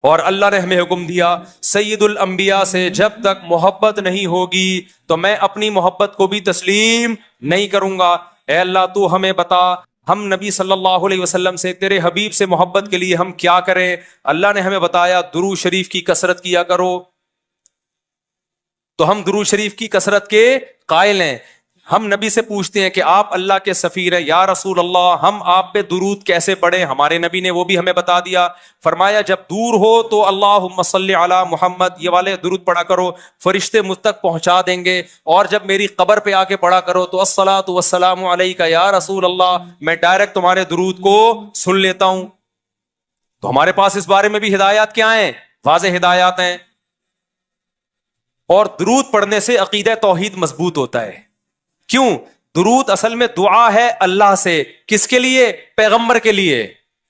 اور اللہ نے ہمیں حکم دیا سید الانبیاء سے جب تک محبت نہیں ہوگی تو میں اپنی محبت کو بھی تسلیم نہیں کروں گا. اے اللہ تو ہمیں بتا ہم نبی صلی اللہ علیہ وسلم سے تیرے حبیب سے محبت کے لیے ہم کیا کریں. اللہ نے ہمیں بتایا درود شریف کی کثرت کیا کرو. تو ہم درود شریف کی کثرت کے قائل ہیں. ہم نبی سے پوچھتے ہیں کہ آپ اللہ کے سفیر ہیں یا رسول اللہ ہم آپ پہ درود کیسے پڑھیں. ہمارے نبی نے وہ بھی ہمیں بتا دیا. فرمایا جب دور ہو تو اللہم صلی علی محمد یہ والے درود پڑھا کرو, فرشتے مجھ تک پہنچا دیں گے. اور جب میری قبر پہ آ کے پڑھا کرو تو الصلاۃ والسلام علیک یا رسول اللہ, میں ڈائریکٹ تمہارے درود کو سن لیتا ہوں. تو ہمارے پاس اس بارے میں بھی ہدایات کیا ہیں؟ واضح ہدایات ہیں. اور درود پڑھنے سے عقیدہ توحید مضبوط ہوتا ہے. کیوں؟ درود اصل میں دعا ہے اللہ سے. کس کے لیے؟ پیغمبر کے لیے.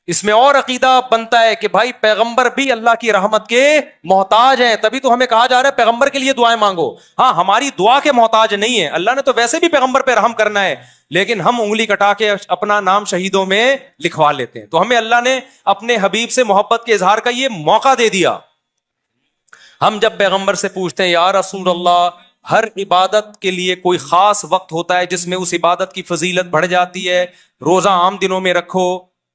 اس میں اور عقیدہ بنتا ہے کہ بھائی پیغمبر بھی اللہ کی رحمت کے محتاج ہیں, تبھی تو ہمیں کہا جا رہا ہے پیغمبر کے لیے دعائیں مانگو. ہاں ہماری دعا کے محتاج نہیں ہے, اللہ نے تو ویسے بھی پیغمبر پہ رحم کرنا ہے, لیکن ہم انگلی کٹا کے اپنا نام شہیدوں میں لکھوا لیتے ہیں. تو ہمیں اللہ نے اپنے حبیب سے محبت کے اظہار کا یہ موقع دے دیا. ہم جب پیغمبر سے پوچھتے ہیں یا رسول اللہ ہر عبادت کے لیے کوئی خاص وقت ہوتا ہے جس میں اس عبادت کی فضیلت بڑھ جاتی ہے. روزہ عام دنوں میں رکھو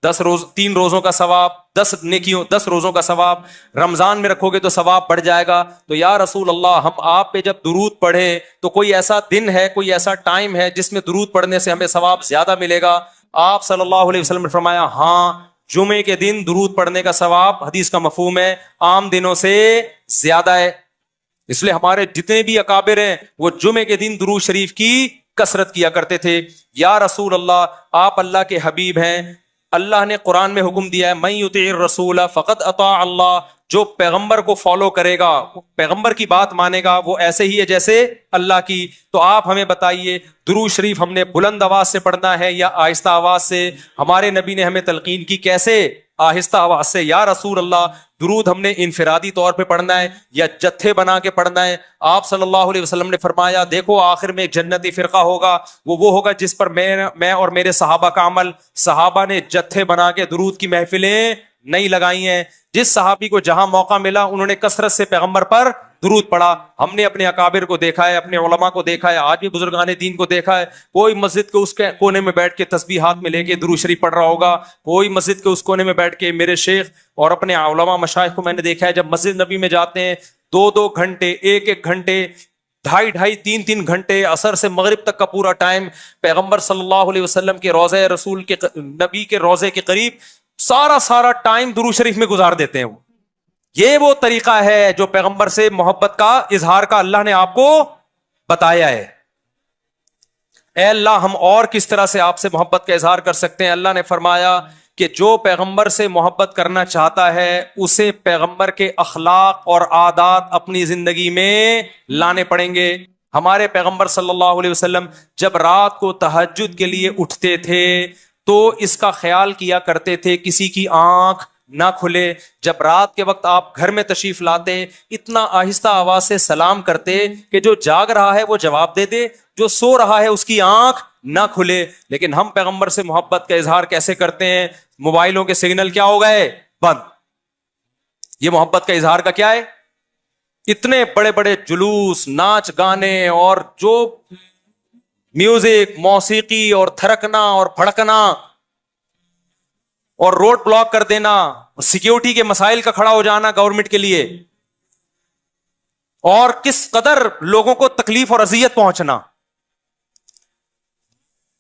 3 روزوں کا ثواب, 10 روزوں کا ثواب. رمضان میں رکھو گے تو ثواب بڑھ جائے گا. تو یا رسول اللہ ہم آپ پہ جب درود پڑھے تو کوئی ایسا دن ہے, کوئی ایسا ٹائم ہے جس میں درود پڑھنے سے ہمیں ثواب زیادہ ملے گا؟ آپ صلی اللہ علیہ وسلم نے فرمایا ہاں, جمعے کے دن درود پڑھنے کا ثواب حدیث کا مفہوم ہے عام دنوں سے زیادہ ہے. اس لیے ہمارے جتنے بھی اکابر ہیں وہ جمعے کے دن درود شریف کی کثرت کیا کرتے تھے. یا رسول اللہ آپ اللہ کے حبیب ہیں, اللہ نے قرآن میں حکم دیا ہے من یطیع الرسول فقد اطاع اللہ, جو پیغمبر کو فالو کرے گا, پیغمبر کی بات مانے گا, وہ ایسے ہی ہے جیسے اللہ کی. تو آپ ہمیں بتائیے درود شریف ہم نے بلند آواز سے پڑھنا ہے یا آہستہ آواز سے؟ ہمارے نبی نے ہمیں تلقین کی کیسے؟ آہستہ آواز سے. یا رسول اللہ درود ہم نے انفرادی طور پہ پڑھنا ہے یا جتھے بنا کے پڑھنا ہے؟ آپ صلی اللہ علیہ وسلم نے فرمایا دیکھو آخر میں ایک جنتی فرقہ ہوگا, وہ ہوگا جس پر میں اور میرے صحابہ کا عمل. صحابہ نے جتھے بنا کے درود کی محفلیں نہیں لگائی ہیں. جس صحابی کو جہاں موقع ملا انہوں نے کثرت سے پیغمبر پر درود پڑھا. ہم نے اپنے اکابر کو دیکھا ہے, اپنے علماء کو دیکھا ہے, آج بھی بزرگان دین کو دیکھا ہے, کوئی مسجد کے اس کے کونے میں بیٹھ کے تسبیح ہاتھ میں لے کے درود شریف پڑھ رہا ہوگا, کوئی مسجد کے اس کونے میں بیٹھ کے. میرے شیخ اور اپنے علماء مشائخ کو میں نے دیکھا ہے جب مسجد نبی میں جاتے ہیں 2 گھنٹے 1 گھنٹے 2.5 3 گھنٹے عصر سے مغرب تک کا پورا ٹائم پیغمبر صلی اللہ علیہ وسلم کے روضہ رسول کے نبی کے روضے کے قریب سارا ٹائم درود شریف میں گزار دیتے ہیں. یہ وہ طریقہ ہے جو پیغمبر سے محبت کا اظہار کا اللہ نے آپ کو بتایا ہے. اے اللہ ہم اور کس طرح سے آپ سے محبت کا اظہار کر سکتے ہیں؟ اللہ نے فرمایا کہ جو پیغمبر سے محبت کرنا چاہتا ہے اسے پیغمبر کے اخلاق اور عادات اپنی زندگی میں لانے پڑیں گے. ہمارے پیغمبر صلی اللہ علیہ وسلم جب رات کو تہجد کے لیے اٹھتے تھے تو اس کا خیال کیا کرتے تھے کسی کی آنکھ نہ کھلے. جب رات کے وقت آپ گھر میں تشریف لاتے اتنا آہستہ آواز سے سلام کرتے کہ جو جاگ رہا ہے وہ جواب دے دے, جو سو رہا ہے اس کی آنکھ نہ کھلے. لیکن ہم پیغمبر سے محبت کا اظہار کیسے کرتے ہیں؟ موبائلوں کے سگنل کیا ہو گئے؟ بند. یہ محبت کا اظہار کا کیا ہے؟ اتنے بڑے بڑے جلوس, ناچ گانے اور جو میوزک, موسیقی اور تھرکنا اور پھڑکنا اور روڈ بلاک کر دینا, سیکیورٹی کے مسائل کا کھڑا ہو جانا گورنمنٹ کے لیے, اور کس قدر لوگوں کو تکلیف اور اذیت پہنچنا.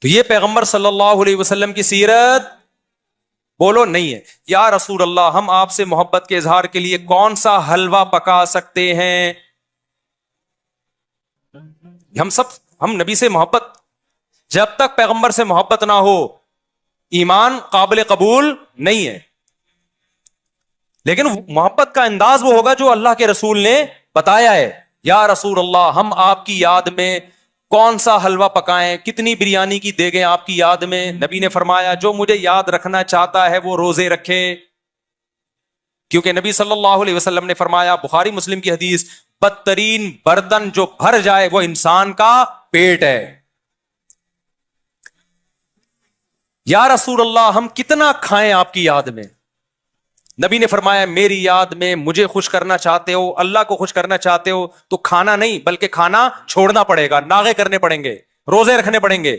تو یہ پیغمبر صلی اللہ علیہ وسلم کی سیرت بولو نہیں ہے. یا رسول اللہ ہم آپ سے محبت کے اظہار کے لیے کون سا حلوہ پکا سکتے ہیں؟ ہم نبی سے محبت, جب تک پیغمبر سے محبت نہ ہو ایمان قابل قبول نہیں ہے. لیکن محبت کا انداز وہ ہوگا جو اللہ کے رسول نے بتایا ہے. یا رسول اللہ ہم آپ کی یاد میں کون سا حلوہ پکائیں, کتنی بریانی کی دیگیں آپ کی یاد میں؟ نبی نے فرمایا جو مجھے یاد رکھنا چاہتا ہے وہ روزے رکھے. کیونکہ نبی صلی اللہ علیہ وسلم نے فرمایا, بخاری مسلم کی حدیث, بدترین برتن جو بھر جائے وہ انسان کا پیٹ ہے. یا رسول اللہ ہم کتنا کھائیں آپ کی یاد میں؟ نبی نے فرمایا میری یاد میں مجھے خوش کرنا چاہتے ہو, اللہ کو خوش کرنا چاہتے ہو تو کھانا نہیں بلکہ کھانا چھوڑنا پڑے گا, ناغے کرنے پڑیں گے, روزے رکھنے پڑیں گے.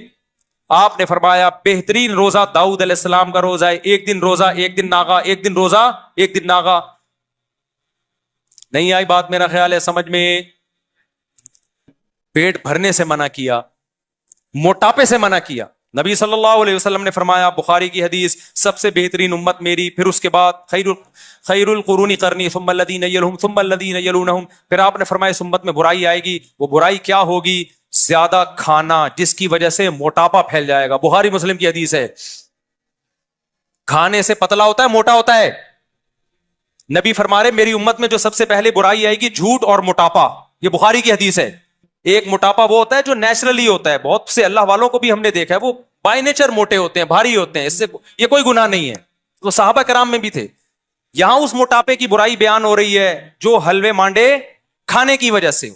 آپ نے فرمایا بہترین روزہ داؤد علیہ السلام کا روزہ ہے, ایک دن روزہ ایک دن ناغا, ایک دن روزہ ایک دن ناغا. نہیں آئی بات میرا خیال ہے سمجھ میں. پیٹ بھرنے سے منع کیا, موٹاپے سے منع کیا. نبی صلی اللہ علیہ وسلم نے فرمایا, بخاری کی حدیث, سب سے بہترین امت میری, پھر اس کے بعد خیر القرون قرنی ثم الذین یلونہم ثم الذین یلونہم. پھر آپ نے فرمایا اس امت میں برائی آئے گی. وہ برائی کیا ہوگی؟ زیادہ کھانا, جس کی وجہ سے موٹاپا پھیل جائے گا. بخاری مسلم کی حدیث ہے. کھانے سے پتلا ہوتا ہے, موٹا ہوتا ہے. نبی فرما رہے میری امت میں جو سب سے پہلے برائی آئے گی جھوٹ اور موٹاپا. یہ بخاری کی حدیث ہے. ایک موٹاپا وہ ہوتا ہے جو نیچرلی ہوتا ہے, بہت سے اللہ والوں کو بھی ہم نے دیکھا ہے وہ بائی نیچر موٹے ہوتے ہیں, بھاری ہوتے ہیں, اس سے یہ کوئی گناہ نہیں ہے. تو صحابہ کرام میں بھی تھے. یہاں اس موٹاپے کی برائی بیان ہو رہی ہے جو حلوے مانڈے کھانے کی وجہ سے,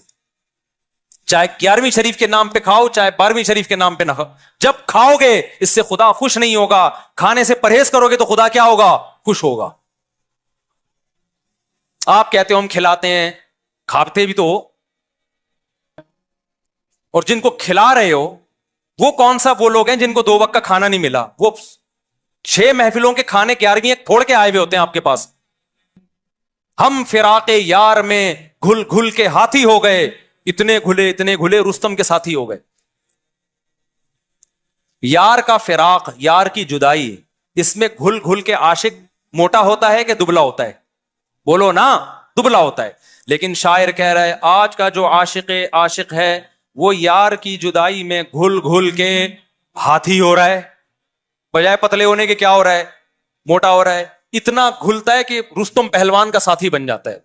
چاہے 11ویں شریف کے نام پہ کھاؤ چاہے 12ویں شریف کے نام پہ نہ کھاؤ, جب کھاؤ گے اس سے خدا خوش نہیں ہوگا. کھانے سے پرہیز کرو گے تو خدا کیا ہوگا؟ خوش ہوگا. آپ کہتے ہو ہم کھلاتے ہیں, کھاتے بھی تو ہو, اور جن کو کھلا رہے ہو وہ کون سا وہ لوگ ہیں جن کو 2 وقت کا کھانا نہیں ملا؟ وہ 6 محفلوں کے کھانے 11ویں پھوڑ کے آئے ہوئے ہوتے ہیں آپ کے پاس. ہم فراق یار میں گھل گھل کے ہاتھی ہو گئے, اتنے گھلے رستم کے ساتھی ہو گئے. یار کا فراق, یار کی جدائی, اس میں گھل گھل کے عاشق موٹا ہوتا ہے کہ دبلا ہوتا ہے؟ بولو نا, دبلا ہوتا ہے. لیکن شاعر کہہ رہا ہے آج کا جو عاشق ہے وہ یار کی جدائی میں گھل گھل کے ہاتھی ہو رہا ہے, بجائے پتلے ہونے کے کیا ہو رہا ہے؟ موٹا ہو رہا ہے. اتنا گھلتا ہے کہ رستم پہلوان کا ساتھی بن جاتا ہے.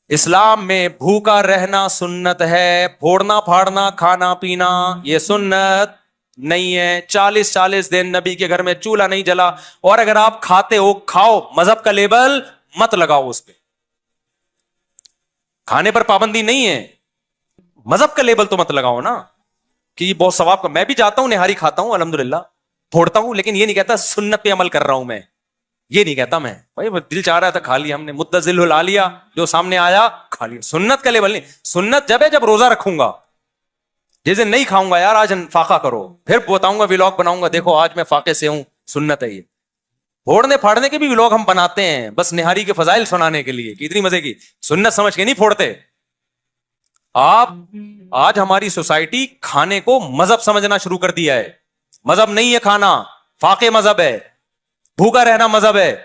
اسلام میں بھوکا رہنا سنت ہے, پھوڑنا پھاڑنا کھانا پینا یہ سنت نہیں ہے. 40 دن نبی کے گھر میں چولہا نہیں جلا, اور اگر آپ کھاتے ہو کھاؤ, مذہب کا لیبل مت لگاؤ اس پہ. کھانے پر پابندی نہیں ہے, مذہب کا لیبل تو مت لگاؤ نا کہ یہ بہت ثواب کا. میں بھی جاتا ہوں نہاری کھاتا ہوں الحمدللہ, پھوڑتا ہوں, لیکن یہ نہیں کہتا سنت پہ عمل کر رہا ہوں میں, یہ نہیں کہتا میں. بھائی دل چاہ رہا تھا کھا لیا ہم نے, متزل لا لیا, جو سامنے آیا کھا لیا. سنت کا لیبل نہیں. سنت جب ہے جب روزہ رکھوں گا, جس دن نہیں کھاؤں گا یار آج فاقہ کرو, پھر بتاؤں گا ویلاگ بناؤں گا, دیکھو آج میں فاقے سے ہوں. سنت ہے یہ. پھوڑنے پھاڑنے کے بھی ویلاگ ہم بناتے ہیں بس نہاری کے فضائل سنانے کے لیے کہ اتنی مزے کی. سنت سمجھ کے نہیں پھوڑتے آپ. آج ہماری سوسائٹی کھانے کو مذہب سمجھنا شروع کر دیا ہے. مذہب نہیں ہے کھانا, فاقے مذہب ہے, بھوکا رہنا مذہب ہے.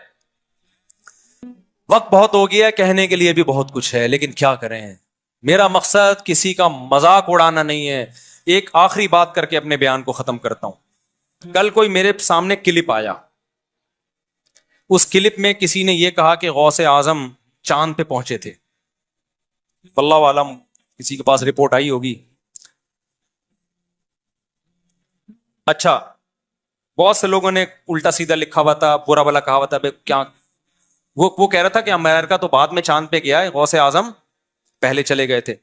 وقت بہت ہو گیا, کہنے کے لیے بھی بہت کچھ ہے, لیکن کیا کریں. میرا مقصد کسی کا مذاق اڑانا نہیں ہے. ایک آخری بات کر کے اپنے بیان کو ختم کرتا ہوں. کل کوئی میرے سامنے کلپ آیا, اس کلپ میں کسی نے یہ کہا کہ غوث اعظم چاند پہ پہنچے تھے. واللہ عالم کسی کے پاس رپورٹ آئی ہوگی. اچھا, بہت سے لوگوں نے الٹا سیدھا لکھا ہوا تھا, برا بلا کہا ہوا تھا. کیا وہ کہہ رہا تھا کہ امریکہ تو بعد میں چاند پہ گیا ہے, غوث اعظم پہلے چلے گئے تھے.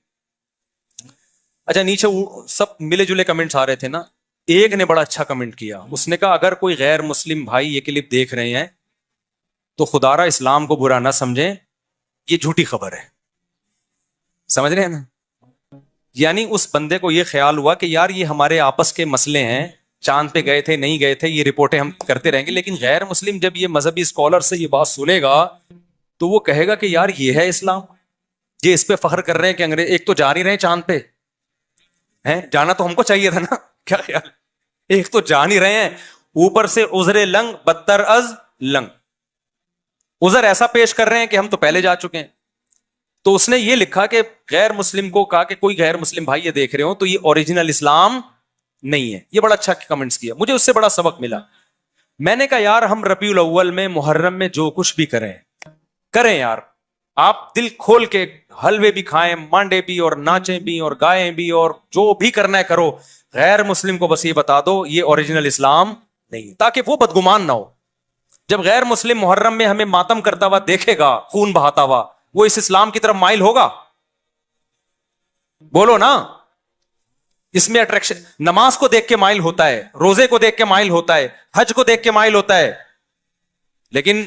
اچھا, نیچے سب ملے جلے کمنٹس آ رہے تھے نا. ایک نے بڑا اچھا کمنٹ کیا, اس نے کہا اگر کوئی غیر مسلم بھائی یہ کلپ دیکھ رہے ہیں تو خدا را اسلام کو برا نہ سمجھیں, یہ جھوٹی خبر ہے. سمجھ رہے ہیں نا؟ یعنی اس بندے کو یہ خیال ہوا کہ یار یہ ہمارے آپس کے مسئلے ہیں, چاند پہ گئے تھے نہیں گئے تھے یہ رپورٹیں ہم کرتے رہیں گے, لیکن غیر مسلم جب یہ مذہبی اسکالر سے یہ بات سنے گا تو وہ کہے گا کہ یار یہ ہے اسلام. یہ اس پہ فخر کر رہے ہیں کہ انگریز ایک تو جا نہیں رہے چاند پہ, ہیں جانا تو ہم کو چاہیے تھا نا, کیا خیال, ایک تو جا نہیں رہے ہیں, اوپر سے عذر لنگ بدتر از لنگ, عذر ایسا پیش کر رہے ہیں کہ ہم تو پہلے جا چکے ہیں. تو اس نے یہ لکھا کہ غیر مسلم کو کہا کہ کوئی غیر مسلم بھائی یہ دیکھ رہے ہو تو یہ اوریجنل اسلام نہیں ہے. یہ بڑا اچھا کمنٹس کیا, مجھے اس سے بڑا سبق ملا. میں نے کہا یار ہم ربیع الاول میں محرم میں جو کچھ بھی کریں یار, آپ دل کھول کے حلوے بھی کھائیں, مانڈے بھی, اور ناچیں بھی, اور گائیں بھی, اور جو بھی کرنا ہے کرو. غیر مسلم کو بس یہ بتا دو یہ اوریجنل اسلام نہیں, تاکہ وہ بدگمان نہ ہو. جب غیر مسلم محرم میں ہمیں ماتم کرتا ہوا دیکھے گا, خون بہاتا ہوا, وہ اس اسلام کی طرف مائل ہوگا؟ بولو نا. اس میں اٹریکشن, نماز کو دیکھ کے مائل ہوتا ہے, روزے کو دیکھ کے مائل ہوتا ہے, حج کو دیکھ کے مائل ہوتا ہے, لیکن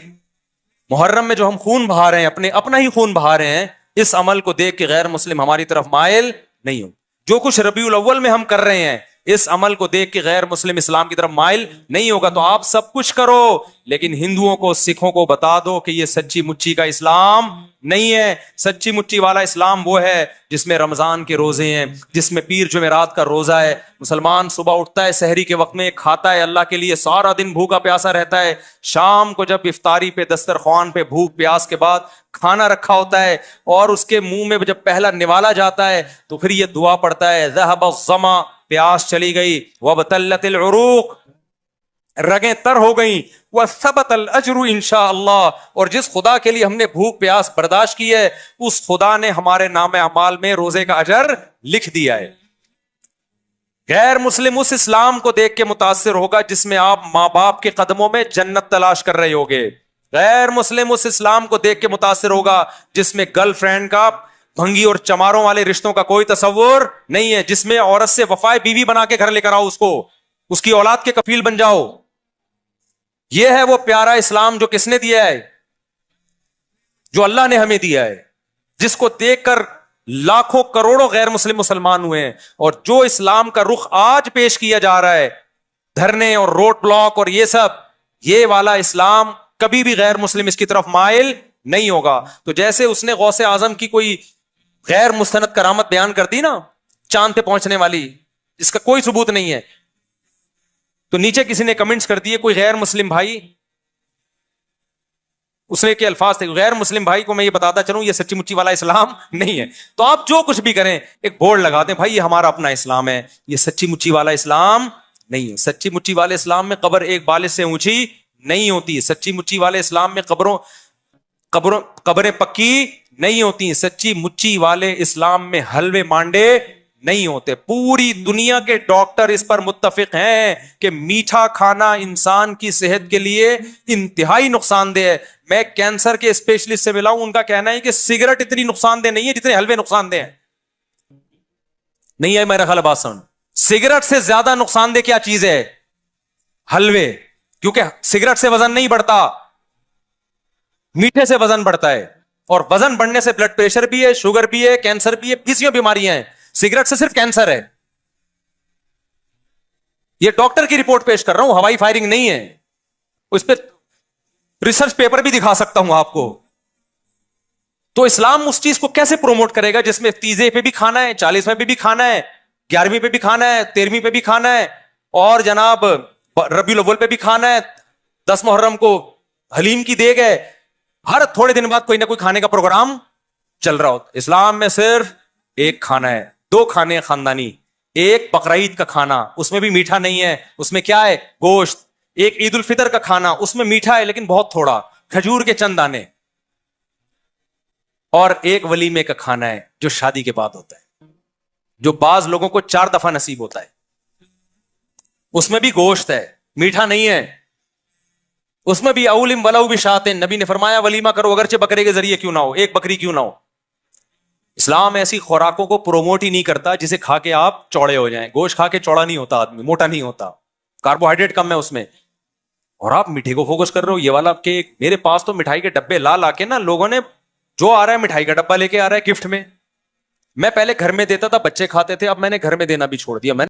محرم میں جو ہم خون بہا رہے ہیں، اپنا ہی خون بہا رہے ہیں، اس عمل کو دیکھ کے غیر مسلم ہماری طرف مائل نہیں ہو. جو کچھ ربیع الاول میں ہم کر رہے ہیں، اس عمل کو دیکھ کے غیر مسلم اسلام کی طرف مائل نہیں ہوگا. تو آپ سب کچھ کرو، لیکن ہندوؤں کو، سکھوں کو بتا دو کہ یہ سچی مچی کا اسلام نہیں ہے. سچی مچی والا اسلام وہ ہے جس میں رمضان کے روزے ہیں، جس میں پیر جمعرات کا روزہ ہے. مسلمان صبح اٹھتا ہے، سحری کے وقت میں کھاتا ہے اللہ کے لیے، سارا دن بھوکا پیاسا رہتا ہے. شام کو جب افطاری پہ، دسترخوان پہ بھوک پیاس کے بعد کھانا رکھا ہوتا ہے اور اس کے منہ میں جب پہلا نوالا جاتا ہے تو پھر یہ دعا پڑھتا ہے، ذهب الظما، پیاس چلی گئی، وابتلت العروق، رگیں تر ہو گئیں، وثبت الاجر انشاءاللہ، اور جس خدا کے لیے ہم نے بھوک پیاس برداشت کی ہے اس خدا نے ہمارے نام اعمال میں روزے کا اجر لکھ دیا ہے. غیر مسلم اس اسلام کو دیکھ کے متاثر ہوگا جس میں آپ ماں باپ کے قدموں میں جنت تلاش کر رہے ہوگے. غیر مسلم اس اسلام کو دیکھ کے متاثر ہوگا جس میں گرل فرینڈ کا، بھنگی اور چماروں والے رشتوں کا کوئی تصور نہیں ہے، جس میں عورت سے وفائے بیوی بنا کے گھر لے کر آؤ، اس کو، اس کی اولاد کے کفیل بن جاؤ. یہ ہے وہ پیارا اسلام جو کس نے دیا ہے؟ جو اللہ نے ہمیں دیا ہے، جس کو دیکھ کر لاکھوں کروڑوں غیر مسلم مسلمان ہوئے ہیں. اور جو اسلام کا رخ آج پیش کیا جا رہا ہے، دھرنے اور روڈ بلاک اور یہ سب، یہ والا اسلام کبھی بھی غیر مسلم اس کی طرف مائل نہیں ہوگا. تو جیسے اس نے غوث اعظم کی کوئی غیر مستند کرامت بیان کر دی نا، چاند پہ پہنچنے والی، اس کا کوئی ثبوت نہیں ہے، تو نیچے کسی نے کمنٹس کر دیے، کوئی غیر مسلم بھائی، اس نے کے الفاظ تھے، غیر مسلم بھائی کو میں یہ بتاتا چلوں یہ سچی مچی والا اسلام نہیں ہے. تو آپ جو کچھ بھی کریں ایک بورڈ لگا دیں، بھائی یہ ہمارا اپنا اسلام ہے، یہ سچی مچی والا اسلام نہیں ہے. سچی مچی والے اسلام میں قبر ایک بالش سے اونچی نہیں ہوتی. سچی مچی والے اسلام میں قبریں پکی نہیں ہوتی. سچی مچی والے اسلام میں حلوے مانڈے نہیں ہوتے. پوری دنیا کے ڈاکٹر اس پر متفق ہیں کہ میٹھا کھانا انسان کی صحت کے لیے انتہائی نقصان دہ ہے. میں کینسر کے اسپیشلسٹ سے ملا ہوں، ان کا کہنا ہے کہ سگریٹ اتنی نقصان دہ نہیں ہے جتنے حلوے نقصان دہ ہیں. نہیں ہے میرا خیال بات سن، سگریٹ سے زیادہ نقصان دہ کیا چیز ہے؟ حلوے. کیونکہ سگریٹ سے وزن نہیں بڑھتا، میٹھے سے وزن بڑھتا ہے، اور وزن بڑھنے سے بلڈ پریشر بھی ہے، شوگر بھی ہے، کینسر بھی ہے، کسی بیماریاں ہیں. سگریٹ سے صرف کینسر ہے. یہ ڈاکٹر کی رپورٹ پیش کر رہا ہوں، ہوائی فائرنگ نہیں ہے. اس پہ ریسرچ پیپر بھی دکھا سکتا ہوں آپ کو. تو اسلام اس چیز کو کیسے پروموٹ کرے گا جس میں تیزے پہ بھی کھانا ہے، 40ویں پہ بھی کھانا ہے، 11ویں پہ بھی کھانا ہے، 13ویں پہ بھی کھانا ہے، اور جناب ربیع الاول پہ بھی کھانا ہے، 10 محرم کو حلیم کی دیگ ہے، ہر تھوڑے دن بعد کوئی نہ کوئی کھانے کا پروگرام چل رہا ہوتا. اسلام میں صرف ایک کھانا ہے، 2 کھانے خاندانی. ایک بقرعید کا کھانا، اس میں بھی میٹھا نہیں ہے، اس میں کیا ہے؟ گوشت. ایک عید الفطر کا کھانا، اس میں میٹھا ہے لیکن بہت تھوڑا، کھجور کے چند دانے. اور ایک ولیمے کا کھانا ہے جو شادی کے بعد ہوتا ہے، جو بعض لوگوں کو 4 دفعہ نصیب ہوتا ہے. اس میں بھی گوشت ہے، میٹھا نہیں ہے. اس میں بھی اولم ولو بشاتن، نبی نے فرمایا ولیمہ کرو اگرچہ بکرے کے ذریعے کیوں نہ ہو، ایک بکری کیوں نہ ہو. اسلام ایسی خوراکوں کو پروموٹ ہی نہیں کرتا جسے کھا کے آپ چوڑے ہو جائیں. گوشت کھا کے چوڑا نہیں ہوتا آدمی، موٹا نہیں ہوتا، کاربوہائیڈریٹ کم ہے اس میں. اور آپ میٹھے کو فوکس کر رہے ہو، یہ والا کہ میرے پاس تو مٹھائی کے ڈبے لا کے نا لوگوں نے، جو آ رہا ہے مٹھائی کا ڈبہ لے کے آ رہا ہے گفٹ میں. میں پہلے گھر میں دیتا تھا، بچے کھاتے تھے، اب میں نے گھر میں دینا بھی چھوڑ دیا. میں